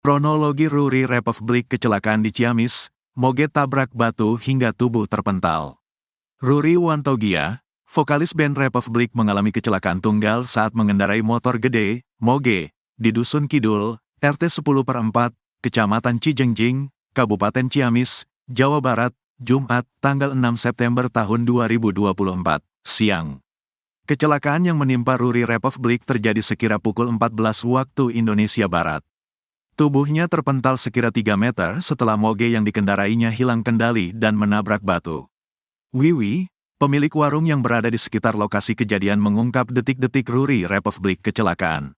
Kronologi Ruri Republik kecelakaan di Ciamis, moge tabrak batu hingga tubuh terpental. Ruri Wantogia, vokalis band Republik mengalami kecelakaan tunggal saat mengendarai motor gede, moge, di Dusun Kidul, RT 10/4, Kecamatan Cijengjing, Kabupaten Ciamis, Jawa Barat, Jumat, tanggal 6 September tahun 2024, siang. Kecelakaan yang menimpa Ruri Republik terjadi sekira pukul 14 waktu Indonesia Barat. Tubuhnya terpental sekira 3 meter setelah moge yang dikendarainya hilang kendali dan menabrak batu. Wiwi, pemilik warung yang berada di sekitar lokasi kejadian mengungkap detik-detik Ruri Republik kecelakaan.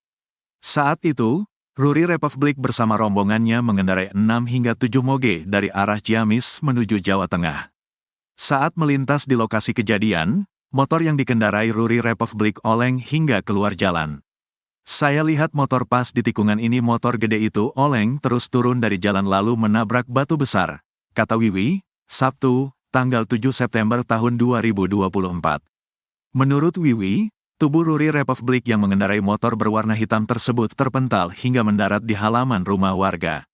Saat itu, Ruri Republik bersama rombongannya mengendarai 6 hingga 7 moge dari arah Ciamis menuju Jawa Tengah. Saat melintas di lokasi kejadian, motor yang dikendarai Ruri Republik oleng hingga keluar jalan. Saya lihat motor pas di tikungan ini motor gede itu oleng terus turun dari jalan lalu menabrak batu besar, kata Wiwi, Sabtu, tanggal 7 September tahun 2024. Menurut Wiwi, tubuh Ruri Republik yang mengendarai motor berwarna hitam tersebut terpental hingga mendarat di halaman rumah warga.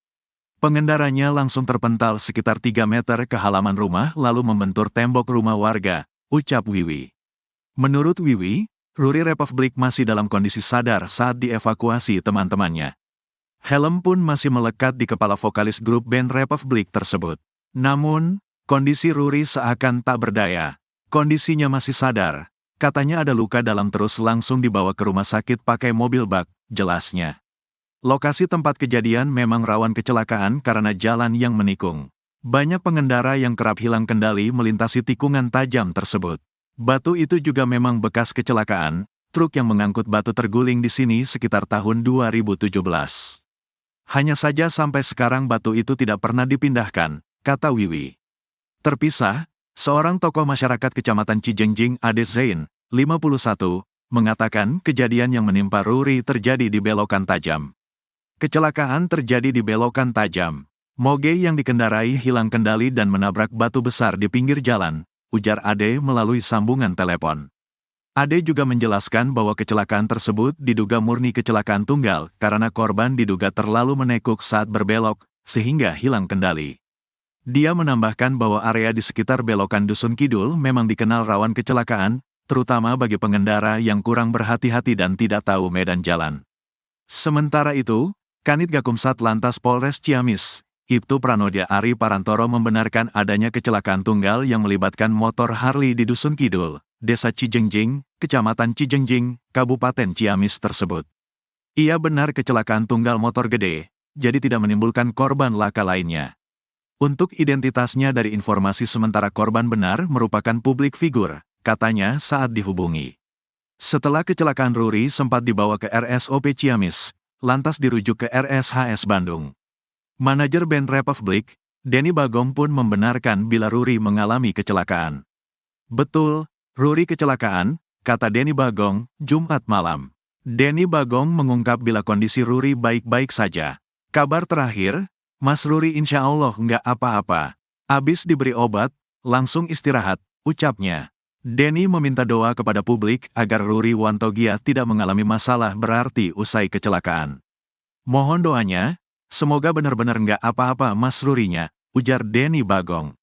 Pengendaranya langsung terpental sekitar 3 meter ke halaman rumah lalu membentur tembok rumah warga, ucap Wiwi. Menurut Wiwi, Ruri Republik masih dalam kondisi sadar saat dievakuasi teman-temannya. Helm pun masih melekat di kepala vokalis grup band Republik tersebut. Namun, kondisi Ruri seakan tak berdaya. Kondisinya masih sadar. Katanya ada luka dalam terus langsung dibawa ke rumah sakit pakai mobil bak, jelasnya. Lokasi tempat kejadian memang rawan kecelakaan karena jalan yang menikung. Banyak pengendara yang kerap hilang kendali melintasi tikungan tajam tersebut. Batu itu juga memang bekas kecelakaan, truk yang mengangkut batu terguling di sini sekitar tahun 2017. Hanya saja sampai sekarang batu itu tidak pernah dipindahkan, kata Wiwi. Terpisah, seorang tokoh masyarakat Kecamatan Cijengjing Ade Zain, 51, mengatakan kejadian yang menimpa Ruri terjadi di belokan tajam. Kecelakaan terjadi di belokan tajam. Moge yang dikendarai hilang kendali dan menabrak batu besar di pinggir jalan, ujar Ade melalui sambungan telepon. Ade juga menjelaskan bahwa kecelakaan tersebut diduga murni kecelakaan tunggal karena korban diduga terlalu menekuk saat berbelok, sehingga hilang kendali. Dia menambahkan bahwa area di sekitar belokan Dusun Kidul memang dikenal rawan kecelakaan, terutama bagi pengendara yang kurang berhati-hati dan tidak tahu medan jalan. Sementara itu, Kanit Gakumsat Lantas Polres Ciamis, Ibtu Pranodia Ari Parantoro membenarkan adanya kecelakaan tunggal yang melibatkan motor Harley di Dusun Kidul, Desa Cijengjing, Kecamatan Cijengjing, Kabupaten Ciamis tersebut. Ia benar kecelakaan tunggal motor gede, jadi tidak menimbulkan korban laka lainnya. Untuk identitasnya dari informasi sementara korban benar merupakan publik figur, katanya saat dihubungi. Setelah kecelakaan Ruri sempat dibawa ke RSOP Ciamis, lantas dirujuk ke RSHS Bandung. Manajer band Republik, Denny Bagong pun membenarkan bila Ruri mengalami kecelakaan. Betul, Ruri kecelakaan, kata Denny Bagong, Jumat malam. Denny Bagong mengungkap bila kondisi Ruri baik-baik saja. Kabar terakhir, Mas Ruri insya Allah nggak apa-apa. Abis diberi obat, langsung istirahat, ucapnya. Denny meminta doa kepada publik agar Ruri Wantogia tidak mengalami masalah berarti usai kecelakaan. Mohon doanya, semoga benar-benar nggak apa-apa Mas Rurinya, ujar Denny Bagong.